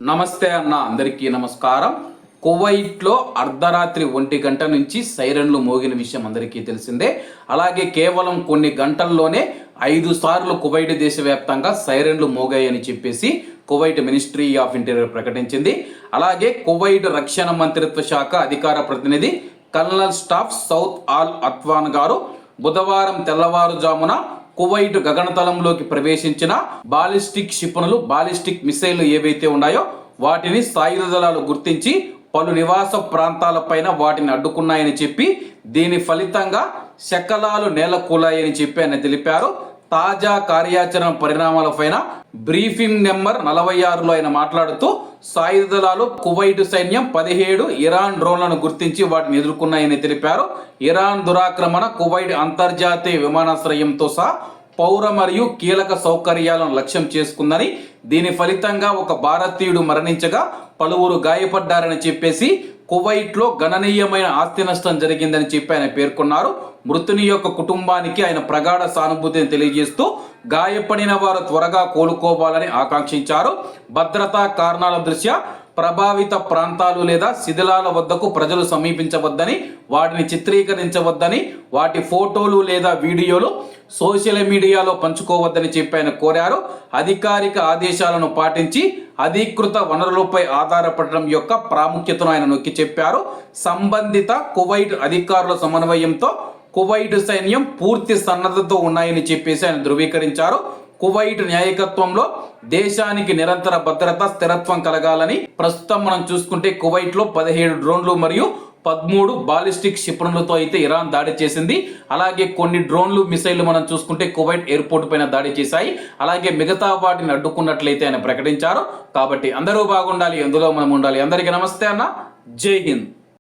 నమస్తే అన్న, అందరికీ నమస్కారం. కువైట్లో అర్ధరాత్రి 1 గంట నుంచి సైరన్లు మోగిన విషయం అందరికీ తెలిసిందే. అలాగే కేవలం కొన్ని గంటల్లోనే 5 సార్లు కువైట్ దేశవ్యాప్తంగా సైరన్లు మోగాయని చెప్పేసి కువైట్ మినిస్ట్రీ ఆఫ్ ఇంటీరియర్ ప్రకటించింది. అలాగే కువైట్ రక్షణ మంత్రిత్వ శాఖ అధికార ప్రతినిధి కల్నల్ స్టాఫ్ సౌత్ ఆల్ అత్వాన్ గారు బుధవారం తెల్లవారుజామున కువైట్ గగనతలంలోకి ప్రవేశించిన బాలిస్టిక్ క్షిపణులు, బాలిస్టిక్ మిసైళ్లు ఏవైతే ఉన్నాయో వాటిని సాయుధ దళాలు గుర్తించి పలు నివాస ప్రాంతాలపైన వాటిని అడ్డుకున్నాయని చెప్పి దీని ఫలితంగా శకలాలు నేలకూలాయని చెప్పి ఆయన తెలిపారు. తాజా కార్యాచరణ పరిణామాలపైన బ్రీఫింగ్ నెంబర్ 46లో ఆయన మాట్లాడుతూ సాయుధ దళాలు కువైట్ సైన్యం 17 ఇరాన్ డ్రోన్లను గుర్తించి వాటిని ఎదుర్కొన్నాయని తెలిపారు. ఇరాన్ దురాక్రమణ కువైట్ అంతర్జాతీయ విమానాశ్రయంతో సహా పౌర మరియు కీలక సౌకర్యాలను లక్ష్యం చేసుకుందని, దీని ఫలితంగా ఒక భారతీయుడు మరణించగా పలువురు గాయపడ్డారని చెప్పేసి కువైట్లో గణనీయమైన ఆస్తి నష్టం జరిగిందని చెప్పి ఆయన పేర్కొన్నారు. మృతుని యొక్క కుటుంబానికి ఆయన ప్రగాఢ సానుభూతిని తెలియజేస్తూ గాయపడిన వారు త్వరగా కోలుకోవాలని ఆకాంక్షించారు. భద్రతా కారణాల దృష్ట్యా ప్రభావిత ప్రాంతాలు లేదా శిథిలాల వద్దకు ప్రజలు సమీపించవద్దని, వాటిని చిత్రీకరించవద్దని, వాటి ఫోటోలు లేదా వీడియోలు సోషల్ మీడియాలో పంచుకోవద్దని చెప్పి ఆయన కోరారు. అధికారిక ఆదేశాలను పాటించి అధీకృత వనరులపై ఆధారపడడం యొక్క ప్రాముఖ్యతను ఆయన నొక్కి చెప్పారు. సంబంధిత కువైట్ అధికారుల సమన్వయంతో కువైట్ సైన్యం పూర్తి సన్నద్ధతో ఉన్నాయని చెప్పేసి ఆయన ధృవీకరించారు. కువైట్ న్యాయకత్వంలో దేశానికి నిరంతర భద్రత, స్థిరత్వం కలగాలని ప్రస్తుతం మనం చూసుకుంటే కువైట్లో 17 డ్రోన్లు మరియు 13 బాలిస్టిక్ క్షిపణులతో అయితే ఇరాన్ దాడి చేసింది. అలాగే కొన్ని డ్రోన్లు, మిసైళ్లు మనం చూసుకుంటే కువైట్ ఎయిర్పోర్ట్ పైన దాడి చేశాయి. అలాగే మిగతా వాటిని అడ్డుకున్నట్లయితే ఆయన ప్రకటించారు. కాబట్టి అందరూ బాగుండాలి, అందులో మనం ఉండాలి. అందరికీ నమస్తే అన్న, జై హింద్.